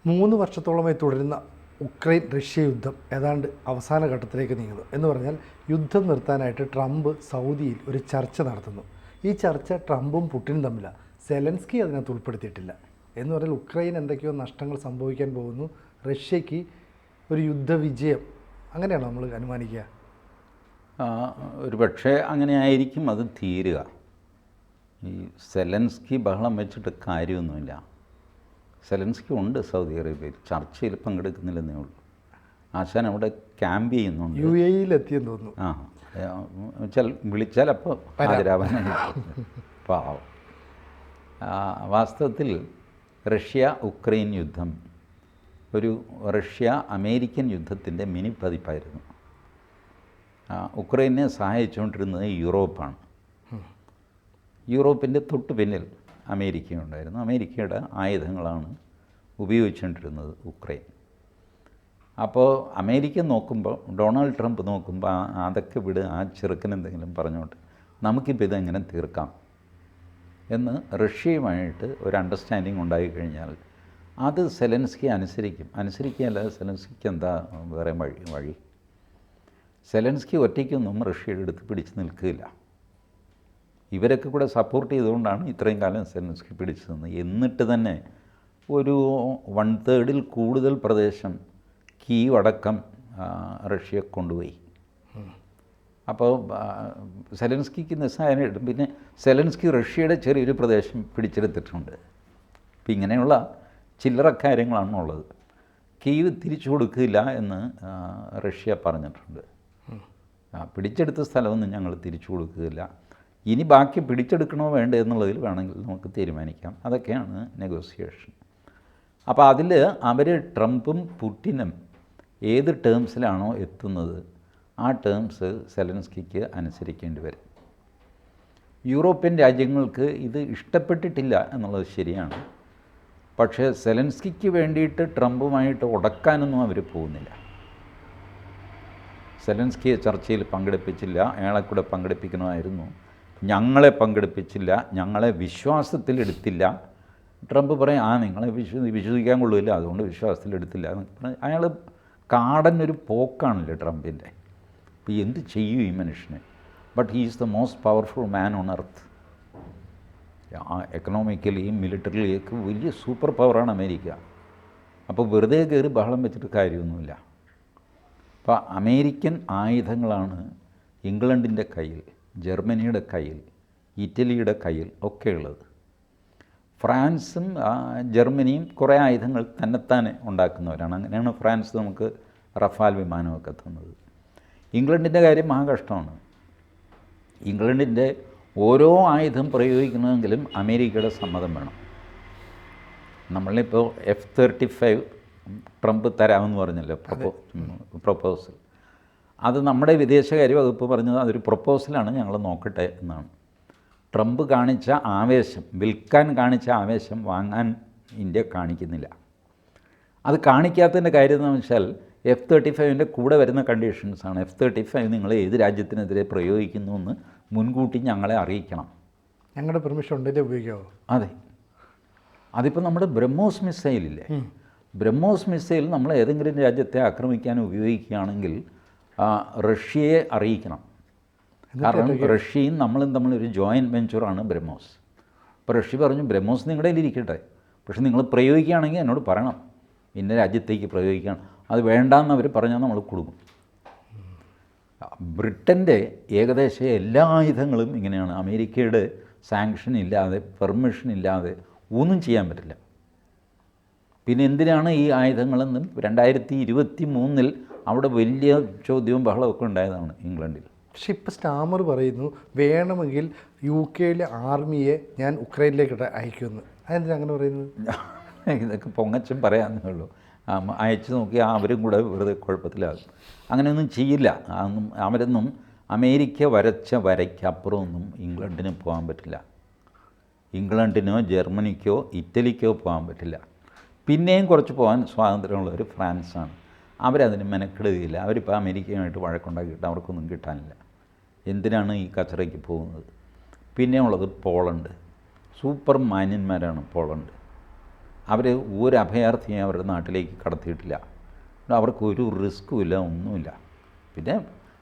3 വർഷത്തോളമായി തുടരുന്ന Ukraine Russia യുദ്ധം ഏതാണ്ട് അവസാന ഘട്ടത്തിലേക്ക് നീങ്ങുന്നു. എന്ന് പറഞ്ഞാൽ യുദ്ധം നിർത്താനായിട്ട് ട്രംപ് സൗദിയിൽ ഒരു ചർച്ച നടത്തുന്നു. ഈ ചർച്ച ട്രംപും പുടിനും തമ്മിലാണ്. സെലൻസ്കി അതിനകത്ത് ഉൾപ്പെടുത്തിയിട്ടില്ല. എന്ന് പറഞ്ഞാൽ ഉക്രൈൻ എന്തൊക്കെയോ നഷ്ടങ്ങൾ സംഭവിക്കാൻ പോകുന്നു, റഷ്യക്ക് ഒരു യുദ്ധവിജയം, അങ്ങനെയാണോ നമ്മൾ അനുമാനിക്കുക? ഒരു പക്ഷേ അങ്ങനെ ആയിരിക്കും അത് തീരുക. ഈ സെലൻസ്കി ബഹളം വെച്ചിട്ട് കാര്യമൊന്നുമില്ല. സെലൻസ്കി ഉണ്ട് സൗദി അറേബ്യയിൽ, ചർച്ചയിൽ പങ്കെടുക്കുന്നില്ലെന്നേ ഉള്ളൂ. ആശാൻ അവിടെ ക്യാമ്പ് ചെയ്യുന്നുണ്ട്. UAE-യിലെത്തിയെന്ന് തോന്നുന്നു. വെച്ചാൽ വിളിച്ചാൽ അപ്പോൾ ഹാജരാവാൻ പാവം. വാസ്തവത്തിൽ റഷ്യ ഉക്രൈൻ യുദ്ധം ഒരു റഷ്യ അമേരിക്കൻ യുദ്ധത്തിൻ്റെ മിനി പതിപ്പായിരുന്നു. ഉക്രൈനെ സഹായിച്ചുകൊണ്ടിരുന്നത് യൂറോപ്പാണ്. യൂറോപ്പിൻ്റെ തൊട്ട് പിന്നിൽ അമേരിക്കയുണ്ടായിരുന്നു. അമേരിക്കയുടെ ആയുധങ്ങളാണ് ഉപയോഗിച്ചുകൊണ്ടിരുന്നത് ഉക്രൈൻ. അപ്പോൾ അമേരിക്ക നോക്കുമ്പോൾ, ഡൊണാൾഡ് ട്രംപ് നോക്കുമ്പോൾ അതൊക്കെ വിട്, ആ ചെറുക്കനെന്തെങ്കിലും പറഞ്ഞോട്ട് നമുക്കിപ്പോൾ ഇതെങ്ങനെ തീർക്കാം എന്ന് റഷ്യയുമായിട്ട് ഒരു അണ്ടർസ്റ്റാൻഡിങ് ഉണ്ടായിക്കഴിഞ്ഞാൽ അത് സെലൻസ്കി അനുസരിക്കുകയല്ലാതെ സെലൻസ്കിക്ക് എന്താ വേറെ വഴി? സെലൻസ്കി ഒറ്റയ്ക്കൊന്നും റഷ്യയുടെ അടുത്ത് പിടിച്ച് നിൽക്കില്ല. ഇവരൊക്കെ കൂടെ സപ്പോർട്ട് ചെയ്തുകൊണ്ടാണ് ഇത്രയും കാലം സെലൻസ്കി പിടിച്ചു നിന്നത്. എന്നിട്ട് തന്നെ ഒരു 1/3 കൂടുതൽ പ്രദേശം കീവ് അടക്കം റഷ്യ കൊണ്ടുപോയി. അപ്പോൾ സെലൻസ്കിക്ക് നിസ്സായമായിട്ടും പിന്നെ സെലൻസ്കി റഷ്യയുടെ ചെറിയൊരു പ്രദേശം പിടിച്ചെടുത്തിട്ടുണ്ട്. അപ്പം ഇങ്ങനെയുള്ള ചില്ലറ കാര്യങ്ങളാണുള്ളത്. കീവ് തിരിച്ചു കൊടുക്കില്ല എന്ന് റഷ്യ പറഞ്ഞിട്ടുണ്ട്. പിടിച്ചെടുത്ത സ്ഥലമൊന്നും ഞങ്ങൾ തിരിച്ചു കൊടുക്കുകയില്ല, ഇനി ബാക്കി പിടിച്ചെടുക്കണോ വേണ്ടോ എന്നുള്ളതിൽ വേണമെങ്കിൽ നമുക്ക് തീരുമാനിക്കാം. അതൊക്കെയാണ് നെഗോസിയേഷൻ. അപ്പോൾ അതിൽ അവർ ട്രംപും പുടിനും ഏത് ടേംസിലാണോ എത്തുന്നത് ആ ടേംസ് സെലൻസ്കിക്ക് അനുസരിക്കേണ്ടി വരും. യൂറോപ്യൻ രാജ്യങ്ങൾക്ക് ഇത് ഇഷ്ടപ്പെട്ടിട്ടില്ല എന്നുള്ളത് ശരിയാണ്. പക്ഷേ സെലൻസ്കിക്ക് വേണ്ടിയിട്ട് ട്രംപുമായിട്ട് ഉടക്കാനൊന്നും അവർ പോകുന്നില്ല. സെലൻസ്കിയെ ചർച്ചയിൽ പങ്കെടുപ്പിച്ചില്ല, അയാളെ കൂടെ പങ്കെടുപ്പിക്കണമായിരുന്നു. ഞങ്ങളെ പങ്കെടുപ്പിച്ചില്ല, ഞങ്ങളെ വിശ്വാസത്തിലെടുത്തില്ല. ട്രംപ് പറയും, നിങ്ങളെ വിശ്വസിക്കാൻ കൊള്ളില്ല, അതുകൊണ്ട് വിശ്വാസത്തിലെടുത്തില്ല എന്നൊക്കെ പറഞ്ഞ് അയാൾ കാടനൊരു പോക്കാണല്ലോ ട്രംപിൻ്റെ. അപ്പോൾ എന്ത് ചെയ്യും ഈ മനുഷ്യനെ? But he is the most powerful man on earth. എക്കണോമിക്കലിയും മിലിറ്ററിയിലേക്ക് വലിയ സൂപ്പർ പവറാണ് അമേരിക്ക. അപ്പോൾ വെറുതെ കയറി ബഹളം വെച്ചിട്ട് കാര്യമൊന്നുമില്ല. അപ്പോൾ അമേരിക്കൻ ആയുധങ്ങളാണ് ഇംഗ്ലണ്ടിൻ്റെ കയ്യിൽ, ജർമ്മനിയുടെ കയ്യിൽ, ഇറ്റലിയുടെ കയ്യിൽ ഒക്കെ ഉള്ളത്. ഫ്രാൻസും ജർമ്മനിയും കുറേ ആയുധങ്ങൾ തന്നെത്താനെ ഉണ്ടാക്കുന്നവരാണ്. അങ്ങനെയാണ് ഫ്രാൻസ് നമുക്ക് റഫാൽ വിമാനമൊക്കെ തന്നത്. ഇംഗ്ലണ്ടിൻ്റെ കാര്യം മഹാകഷ്ടമാണ്. ഇംഗ്ലണ്ടിൻ്റെ ഓരോ ആയുധം പ്രയോഗിക്കണമെങ്കിലും അമേരിക്കയുടെ സമ്മതം വേണം. നമ്മളിപ്പോൾ F-35 ട്രംപ് തരാമെന്ന് പറഞ്ഞല്ലോ പ്രൊപ്പോസൽ. അത് നമ്മുടെ വിദേശകാര്യ വകുപ്പ് പറഞ്ഞത് അതൊരു പ്രൊപ്പോസലാണ്, ഞങ്ങൾ നോക്കട്ടെ എന്നാണ്. ട്രംപ് കാണിച്ച ആവേശം, വിൽക്കാൻ കാണിച്ച ആവേശം വാങ്ങാൻ ഇന്ത്യ കാണിക്കുന്നില്ല. അത് കാണിക്കാത്തതിൻ്റെ കാര്യം എന്ന് വെച്ചാൽ F-35 കൂടെ വരുന്ന കണ്ടീഷൻസാണ്. F-35 നിങ്ങൾ ഏത് രാജ്യത്തിനെതിരെ പ്രയോഗിക്കുന്നു എന്ന് മുൻകൂട്ടി ഞങ്ങളെ അറിയിക്കണം. ഞങ്ങളുടെ പെർമിഷൻ ഉണ്ടെങ്കിൽ ഉപയോഗിക്കാമോ? അതെ. അതിപ്പോൾ നമ്മുടെ ബ്രഹ്മോസ് മിസൈലില്ലേ, ബ്രഹ്മോസ് മിസൈൽ നമ്മൾ ഏതെങ്കിലും രാജ്യത്തെ ആക്രമിക്കാൻ ഉപയോഗിക്കുകയാണെങ്കിൽ റഷ്യയെ അറിയിക്കണം. കാരണം റഷ്യയും നമ്മളും തമ്മിലൊരു ജോയിൻറ്റ് വെഞ്ചറാണ് ബ്രഹ്മോസ്. അപ്പോൾ റഷ്യ പറഞ്ഞു, ബ്രഹ്മോസ് നിങ്ങളുടെ കയ്യിലിരിക്കട്ടെ, പക്ഷെ നിങ്ങൾ പ്രയോഗിക്കുകയാണെങ്കിൽ എന്നോട് പറയണം, ഇന്ന രാജ്യത്തേക്ക് പ്രയോഗിക്കണം. അത് വേണ്ടാന്ന് അവർ പറഞ്ഞാൽ നമ്മൾ കൊടുക്കും. ബ്രിട്ടൻ്റെ ഏകദേശം എല്ലാ ആയുധങ്ങളും ഇങ്ങനെയാണ്. അമേരിക്കയുടെ സാങ്ഷൻ ഇല്ലാതെ, പെർമിഷൻ ഇല്ലാതെ ഒന്നും ചെയ്യാൻ പറ്റില്ല. പിന്നെ എന്തിനാണ് ഈ ആയുധങ്ങളെന്ന് 2023 അവിടെ വലിയ ചോദ്യവും ബഹളമൊക്കെ ഉണ്ടായതാണ് ഇംഗ്ലണ്ടിൽ. പക്ഷെ ഇപ്പോൾ സ്റ്റാമർ പറയുന്നു വേണമെങ്കിൽ UK-യിലെ ആർമിയെ ഞാൻ ഉക്രൈനിലേക്ക് അയക്കുമെന്ന്. അതെന്തിനാ അങ്ങനെ പറയുന്നത്? ഇതൊക്കെ പൊങ്ങച്ചം പറയാമെന്നേ ഉള്ളൂ. അയച്ചു നോക്കി അവരും കൂടെ വെറുതെ കുഴപ്പത്തിലാകും. അങ്ങനെയൊന്നും ചെയ്യില്ല. അവരൊന്നും അമേരിക്ക വരച്ച വരയ്ക്കപ്പുറമൊന്നും ഇംഗ്ലണ്ടിന് പോകാൻ പറ്റില്ല. ഇംഗ്ലണ്ടിനോ ജർമ്മനിക്കോ ഇറ്റലിക്കോ പോകാൻ പറ്റില്ല. പിന്നെയും കുറച്ച് പോകാൻ സ്വാതന്ത്ര്യമുള്ളവർ ഫ്രാൻസാണ്. അവരതിന് മെനക്കെടുകയില്ല. അവരിപ്പോൾ അമേരിക്കയുമായിട്ട് വഴക്കുണ്ടാക്കിയിട്ട് അവർക്കൊന്നും കിട്ടാനില്ല. എന്തിനാണ് ഈ കച്ചറയ്ക്ക് പോകുന്നത്? പിന്നെയുള്ളത് പോളണ്ട്. സൂപ്പർ മാന്യന്മാരാണ് പോളണ്ട്. അവർ ഒരു അഭയാർത്ഥിയെ അവരുടെ നാട്ടിലേക്ക് കടത്തിയിട്ടില്ല. അവർക്ക് ഒരു റിസ്ക്കുമില്ല, ഒന്നുമില്ല. പിന്നെ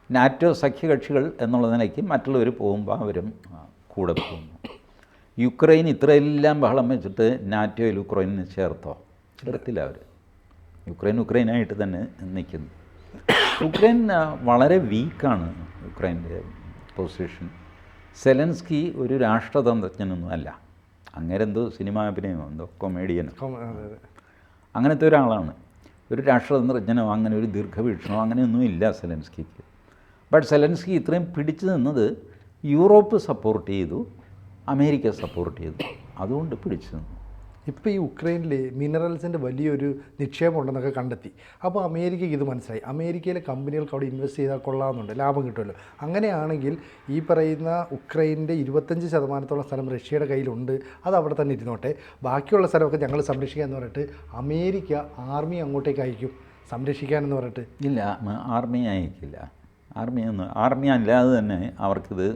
നാറ്റോ സഖ്യകക്ഷികൾ എന്നുള്ള നിലയ്ക്ക് മറ്റുള്ളവർ പോകുമ്പോൾ അവരും കൂടെ പോകുന്നു. യുക്രൈൻ ഇത്രയെല്ലാം ബഹളം വെച്ചിട്ട് നാറ്റോയിൽ യുക്രൈനിന് ചേർത്തില്ല അവർ. യുക്രൈനായിട്ട് തന്നെ നിൽക്കുന്നു. യുക്രൈൻ വളരെ വീക്കാണ്, യുക്രൈൻ്റെ പൊസിഷൻ. സെലൻസ്കി ഒരു രാഷ്ട്രതന്ത്രജ്ഞനൊന്നും അല്ല, അങ്ങേരെന്തോ സിനിമാ അഭിനയമോ എന്തോ കൊമേഡിയനോ അങ്ങനത്തെ ഒരാളാണ്. ഒരു രാഷ്ട്രതന്ത്രജ്ഞനോ അങ്ങനെ ഒരു ദീർഘവീക്ഷണമോ അങ്ങനെയൊന്നും ഇല്ല സെലൻസ്കിക്ക്. ബട്ട് സെലൻസ്കി ഇത്രയും പിടിച്ചു നിന്നത് യൂറോപ്പ് സപ്പോർട്ട് ചെയ്തു, അമേരിക്ക സപ്പോർട്ട് ചെയ്തു, അതുകൊണ്ട് പിടിച്ചു നിന്നു. ഇപ്പോൾ ഈ ഉക്രൈനിൽ മിനറൽസിൻ്റെ വലിയൊരു നിക്ഷേപം ഉണ്ടെന്നൊക്കെ കണ്ടെത്തി. അപ്പോൾ അമേരിക്കയ്ക്ക് ഇത് മനസ്സിലായി. അമേരിക്കയിലെ കമ്പനികൾക്ക് അവിടെ ഇൻവെസ്റ്റ് ചെയ്താൽ കൊള്ളാമെന്നുണ്ട്, ലാഭം കിട്ടുമല്ലോ. അങ്ങനെയാണെങ്കിൽ ഈ പറയുന്ന ഉക്രൈൻ്റെ 25% സ്ഥലം റഷ്യയുടെ കയ്യിലുണ്ട്, അത് അവിടെ തന്നെ ഇരുന്നോട്ടെ, ബാക്കിയുള്ള സ്ഥലമൊക്കെ ഞങ്ങൾ സംരക്ഷിക്കാമെന്ന് പറഞ്ഞിട്ട് അമേരിക്ക ആർമി അങ്ങോട്ടേക്ക് അയക്കും സംരക്ഷിക്കാനെന്ന് പറഞ്ഞിട്ട്. ഇല്ല, ആർമി അയക്കില്ല. ആർമി അല്ലാതെ തന്നെ അവർക്കിത്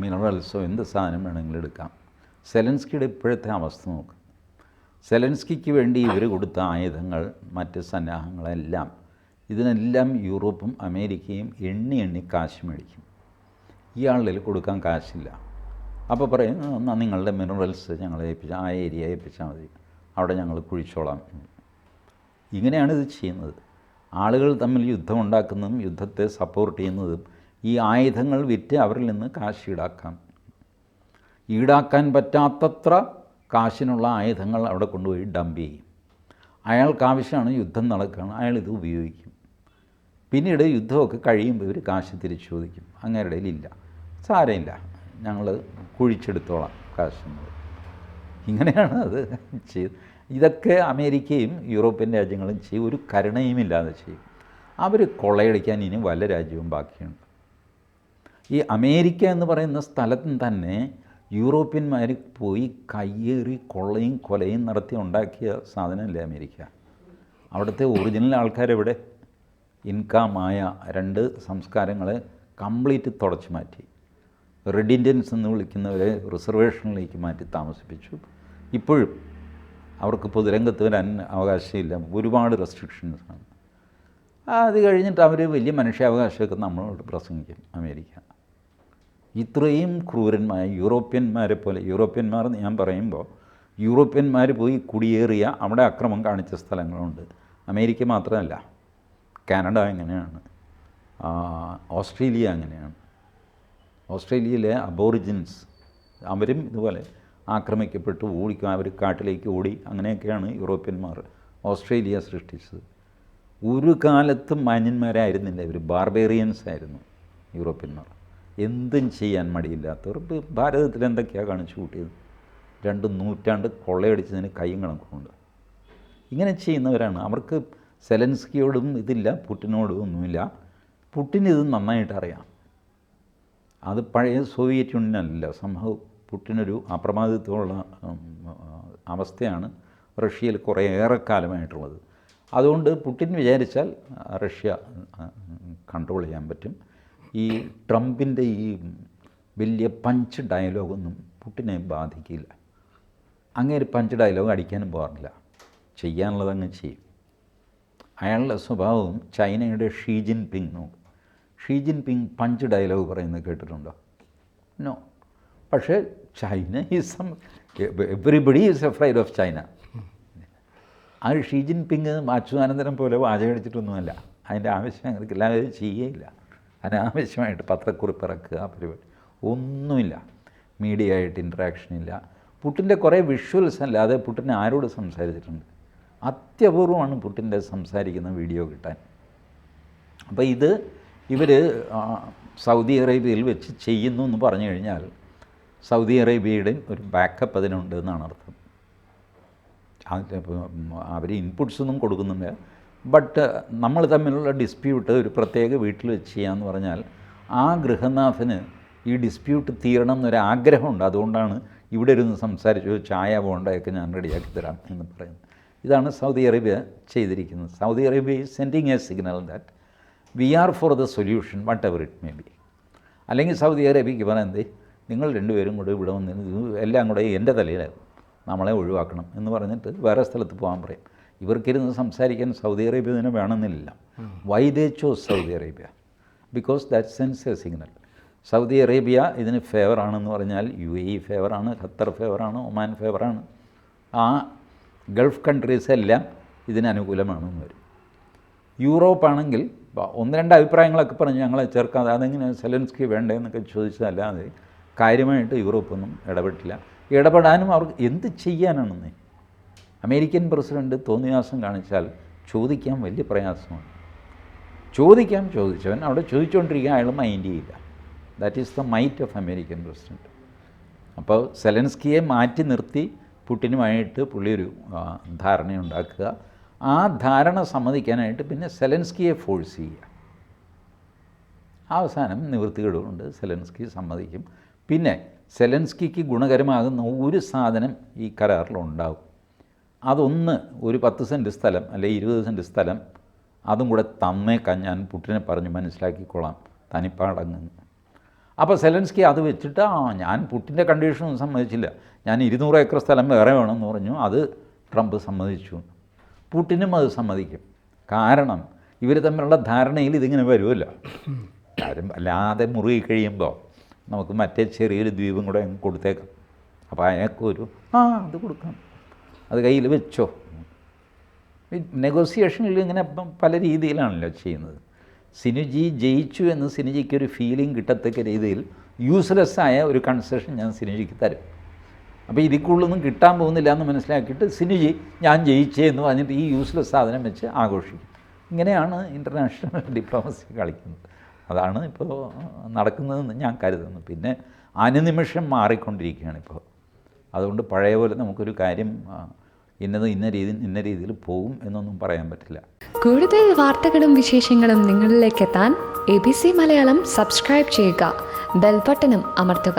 മിനറൽസോ എന്ത് സാധനം വേണമെങ്കിലും എടുക്കാം. സെലൻസ്കിയുടെ ഇപ്പോഴത്തെ അവസ്ഥ നോക്ക്. സെലൻസ്കിക്ക് വേണ്ടി ഇവർ കൊടുത്ത ആയുധങ്ങൾ, മറ്റ് സന്നാഹങ്ങളെല്ലാം, ഇതിനെല്ലാം യൂറോപ്പും അമേരിക്കയും എണ്ണി കാശ് മേടിക്കും. ഇയാളിൽ കൊടുക്കാൻ കാശില്ല. അപ്പോൾ പറയും, എന്നാൽ നിങ്ങളുടെ മിനറൽസ് ഞങ്ങളെ ഏൽപ്പിച്ചാൽ, ആ ഏരിയ ഏൽപ്പിച്ചാൽ മതി, അവിടെ ഞങ്ങൾ കുഴിച്ചോളാം. ഇങ്ങനെയാണ് ഇത് ചെയ്യുന്നത്. ആളുകൾ തമ്മിൽ യുദ്ധം ഉണ്ടാക്കുന്നതും യുദ്ധത്തെ സപ്പോർട്ട് ചെയ്യുന്നതും ഈ ആയുധങ്ങൾ വിറ്റ് അവരിൽ നിന്ന് കാശ് ഈടാക്കാൻ പറ്റാത്തത്ര കാശിനുള്ള ആയുധങ്ങൾ അവിടെ കൊണ്ടുപോയി ഡംപ് ചെയ്യും. അയാൾക്ക് ആവശ്യമാണ്, യുദ്ധം നടക്കുകയാണ്, അയാളിത് ഉപയോഗിക്കും. പിന്നീട് യുദ്ധമൊക്കെ കഴിയുമ്പോൾ ഇവർ കാശ് തിരിച്ചു ചോദിക്കും. അങ്ങേരുടെ ഇല്ല, സാരമില്ല, ഞങ്ങൾ കുഴിച്ചെടുത്തോളാം കാശ്. ഇങ്ങനെയാണ് അത് ചെയ്ത്. ഇതൊക്കെ അമേരിക്കയും യൂറോപ്യൻ രാജ്യങ്ങളും ചെയ്യും, ഒരു കരുണയുമില്ലാതെ ചെയ്യും. അവർ കൊള്ളയടിക്കാൻ ഇനി വല്ല രാജ്യവും ബാക്കിയുണ്ട്. ഈ അമേരിക്ക എന്ന് പറയുന്ന സ്ഥലത്തും തന്നെ യൂറോപ്യന്മാർ പോയി കയ്യേറി കൊള്ളയും കൊലയും നടത്തി ഉണ്ടാക്കിയ സാധനമല്ലേ അമേരിക്ക. അവിടുത്തെ ഒറിജിനൽ ആൾക്കാരെവിടെ? ഇൻക, മായ 2 സംസ്കാരങ്ങളെ കംപ്ലീറ്റ് തുടച്ചു മാറ്റി. റെഡ് ഇന്ത്യൻസ് എന്ന് വിളിക്കുന്നവരെ റിസർവേഷനിലേക്ക് മാറ്റി താമസിപ്പിച്ചു. ഇപ്പോഴും അവർക്ക് പൊതുരംഗത്ത് വരാൻ അവകാശമില്ല, ഒരുപാട് റെസ്ട്രിക്ഷൻസാണ്. അത് കഴിഞ്ഞിട്ട് അവർ വലിയ മനുഷ്യാവകാശമൊക്കെ നമ്മളോട് പ്രസംഗിക്കും അമേരിക്ക. ഇത്രയും ക്രൂരന്മാർ യൂറോപ്യന്മാരെ പോലെ, യൂറോപ്യന്മാർ ഞാൻ പറയുമ്പോൾ യൂറോപ്യന്മാർ പോയി കുടിയേറിയ അവിടെ അക്രമം കാണിച്ച സ്ഥലങ്ങളുണ്ട്. അമേരിക്ക മാത്രമല്ല, കാനഡ അങ്ങനെയാണ്, ഓസ്ട്രേലിയ അങ്ങനെയാണ്. ഓസ്ട്രേലിയയിലെ അബോറിജിൻസ് അവരും ഇതുപോലെ ആക്രമിക്കപ്പെട്ടു ഓടിക്കും, അവർ കാട്ടിലേക്ക് ഓടി. അങ്ങനെയൊക്കെയാണ് യൂറോപ്യന്മാർ ഓസ്ട്രേലിയ സൃഷ്ടിച്ചത്. ഒരു കാലത്തും മാന്യന്മാരായിരുന്നില്ല ഇവർ, ബാർബേറിയൻസ് ആയിരുന്നു യൂറോപ്യന്മാർ. എന്തും ചെയ്യാൻ മടിയില്ലാത്തവർ. ഭാരതത്തിൽ എന്തൊക്കെയാണ് കാണിച്ചു കൂട്ടിയത്? 2 നൂറ്റാണ്ട് കൊള്ളയടിച്ചതിന് കൈയും കണക്കുമുണ്ട്. ഇങ്ങനെ ചെയ്യുന്നവരാണ്. അവർക്ക് സെലൻസ്കിയോടും ഇതില്ല, പുടിനോടും ഒന്നുമില്ല. പുടിൻ ഇത് നന്നായിട്ട് അറിയാം. അത് പഴയ സോവിയറ്റ് യൂണിയനല്ല. സംഭവം പുടിനൊരു അപ്രമാദിത്വമുള്ള അവസ്ഥയാണ് റഷ്യയിൽ കുറേയേറെ കാലമായിട്ടുള്ളത്. അതുകൊണ്ട് പുടിൻ വിചാരിച്ചാൽ റഷ്യ കൺട്രോൾ ചെയ്യാൻ പറ്റും. ഈ ട്രംപിൻ്റെ ഈ വലിയ പഞ്ച് ഡയലോഗൊന്നും പുടിനെ ബാധിക്കില്ല. അങ്ങേര് പഞ്ച് ഡയലോഗ് അടിക്കാനും പോകാറില്ല, ചെയ്യാനുള്ളത് അങ്ങ് ചെയ്യും. അയാളുടെ സ്വഭാവവും ചൈനയുടെ ഷീ ജിൻപിങ് നോക്കും. ഷീ ജിൻപിങ് പഞ്ച് ഡയലോഗ് പറയുന്നത് കേട്ടിട്ടുണ്ടോ? നോ. പക്ഷേ China is everybody is afraid of China. ആ ഷീ ജിൻപിങ് അച്യുതാനന്ദനം പോലെ വാചകടിച്ചിട്ടൊന്നുമല്ല. അതിൻ്റെ ആവശ്യം ഞങ്ങൾക്ക് എല്ലാവരും ചെയ്യുകയില്ല. അനാവശ്യമായിട്ട് പത്രക്കുറിപ്പ് ഇറക്കുക, പരിപാടി ഒന്നുമില്ല. മീഡിയ ആയിട്ട് ഇൻട്രാക്ഷൻ ഇല്ല. പുടിൻ്റെ കുറേ വിഷ്വൽസ് അല്ലാതെ പുടിൻ ആരോട് സംസാരിച്ചിട്ടുണ്ട്? അത്യപൂർവമാണ് പുടിൻ്റെ സംസാരിക്കുന്ന വീഡിയോ കിട്ടാൻ. അപ്പോൾ ഇവർ സൗദി അറേബ്യയിൽ വെച്ച് ചെയ്യുന്നു എന്ന് പറഞ്ഞു കഴിഞ്ഞാൽ സൗദി അറേബ്യയുടെയും ഒരു ബാക്കപ്പ് അതിനുണ്ട് എന്നാണ് അർത്ഥം. അവർ ഇൻപുട്സൊന്നും കൊടുക്കുന്നുണ്ട്. ബട്ട് നമ്മൾ തമ്മിലുള്ള ഡിസ്പ്യൂട്ട് ഒരു പ്രത്യേക വീട്ടിൽ വെച്ച് ചെയ്യാമെന്ന് പറഞ്ഞാൽ ആ ഗൃഹനാഥന് ഈ ഡിസ്പ്യൂട്ട് തീരണം എന്നൊരാഗ്രഹമുണ്ട്. അതുകൊണ്ടാണ് ഇവിടെ ഇരുന്ന് സംസാരിച്ചു, ചായ ബോണ്ടയൊക്കെ ഞാൻ റെഡിയാക്കി തരാം എന്ന് പറയുന്നത്. ഇതാണ് സൗദി അറേബ്യ ചെയ്തിരിക്കുന്നത്. Saudi Arabia is sending a signal that we are for the solution whatever it may be. അല്ലെങ്കിൽ സൗദി അറേബ്യയ്ക്ക് പറയുന്നത്, നിങ്ങൾ 2 പേരും കൂടെ ഇവിടെ വന്ന് എല്ലാം കൂടെ എൻ്റെ തലയിലായിരുന്നു, നമ്മളെ ഒഴിവാക്കണം എന്ന് പറഞ്ഞിട്ട് വേറെ സ്ഥലത്ത് പോകാൻ പറയും. ഇവർക്കിരുന്ന് സംസാരിക്കാൻ സൗദി അറേബ്യ തന്നെ വേണമെന്നില്ല. Why they chose Saudi Arabia? Because that sense A signal. Saudi Arabia ഇതിന് ഫേവറാണെന്ന് പറഞ്ഞാൽ UAE ഫേവറാണ്, ഖത്തർ ഫേവറാണ്, ഒമാൻ ഫേവറാണ്. ആ ഗൾഫ് കൺട്രീസ് എല്ലാം ഇതിന് അനുകൂലമാണെന്ന് വരും. യൂറോപ്പാണെങ്കിൽ 1-2 അഭിപ്രായങ്ങളൊക്കെ പറഞ്ഞ് ഞങ്ങളെ ചേർക്കാതെ അതെങ്ങനെ സെലൻസ്കി വേണ്ടതെന്നൊക്കെ ചോദിച്ചതല്ലാതെ കാര്യമായിട്ട് യൂറോപ്പൊന്നും ഇടപെട്ടില്ല. ഇടപെടാനും അവർക്ക് എന്ത് ചെയ്യാനാണെന്ന് അമേരിക്കൻ പ്രസിഡൻറ്റ് തോന്നിയാസം കാണിച്ചാൽ ചോദിക്കാൻ വലിയ പ്രയാസമാണ്. ചോദിച്ചവൻ അവിടെ ചോദിച്ചുകൊണ്ടിരിക്കുക, അയാൾ മൈൻഡ് ചെയ്യില്ല. That is the might of American president. അപ്പോൾ സെലൻസ്കിയെ മാറ്റി നിർത്തി പുടിനുമായിട്ട് പുള്ളി ഒരു ധാരണയുണ്ടാക്കുക. ആ ധാരണ സമ്മതിക്കാനായിട്ട് പിന്നെ സെലൻസ്കിയെ ഫോഴ്സ് ചെയ്യുക. അവസാനം നിവൃത്തികേടുകൊണ്ട് സെലൻസ്കി സമ്മതിക്കും. പിന്നെ സെലൻസ്കിക്ക് ഗുണകരമാകുന്ന ഒരു സാധനം ഈ കരാറിലുണ്ടാവും. അതൊന്ന് ഒരു 10 സെൻറ്റ് സ്ഥലം അല്ലെങ്കിൽ 20 സെൻറ്റ് സ്ഥലം അതും കൂടെ തന്നേക്കാൻ ഞാൻ പുടിനെ പറഞ്ഞ് മനസ്സിലാക്കിക്കൊള്ളാം, തനിപ്പാടങ്ങുന്നു. അപ്പോൾ സെലൻസ്കി അത് വെച്ചിട്ട് ഞാൻ പുടിൻ്റെ കണ്ടീഷനൊന്നും സമ്മതിച്ചില്ല, ഞാൻ 200 ഏക്കർ സ്ഥലം വേറെ വേണമെന്ന് പറഞ്ഞു. അത് ട്രംപ് സമ്മതിച്ചു. പുടിനും അത് സമ്മതിക്കും. കാരണം ഇവർ തമ്മിലുള്ള ധാരണയിൽ ഇതിങ്ങനെ വരുമല്ലോ. കാര്യം അല്ലാതെ മുറുകി കഴിയുമ്പോൾ നമുക്ക് മറ്റേ ചെറിയൊരു ദ്വീപും കൂടെ കൊടുത്തേക്കാം. അപ്പോൾ അയാൾക്കൊരു അത് കൊടുക്കാം, അത് കയ്യിൽ വെച്ചോ. നെഗോസിയേഷനിൽ ഇങ്ങനെ പല രീതിയിലാണല്ലോ ചെയ്യുന്നത്. സിനുജി ജയിച്ചു എന്ന് സിനുജിക്കൊരു ഫീലിംഗ് കിട്ടത്തക്ക രീതിയിൽ യൂസ്ലെസ്സായ ഒരു കൺസെഷൻ ഞാൻ സിനുജിക്ക് തരും. അപ്പോൾ ഇതിൽ കൂടുതലൊന്നും കിട്ടാൻ പോകുന്നില്ല എന്ന് മനസ്സിലാക്കിയിട്ട് സിനുജി ഞാൻ ജയിച്ചേ എന്ന് പറഞ്ഞിട്ട് ഈ യൂസ്ലെസ് സാധനം വെച്ച് ആഘോഷിക്കും. ഇങ്ങനെയാണ് ഇൻ്റർനാഷണൽ ഡിപ്ലോമസി കളിക്കുന്നത്. അതാണ് ഇപ്പോൾ നടക്കുന്നതെന്ന് ഞാൻ കരുതുന്നു. പിന്നെ അനുനിമിഷം മാറിക്കൊണ്ടിരിക്കുകയാണ് ഇപ്പോൾ. അതുകൊണ്ട് പഴയ പോലെ നമുക്കൊരു കാര്യം ഇന്ന രീതിയിൽ പോകും എന്നൊന്നും പറയാൻ പറ്റില്ല. കൂടുതൽ വാർത്തകളും വിശേഷങ്ങളും നിങ്ങളിലേക്ക് എത്താൻ ABC മലയാളം സബ്സ്ക്രൈബ് ചെയ്യുക, ബെൽ ബട്ടണും അമർത്തുക.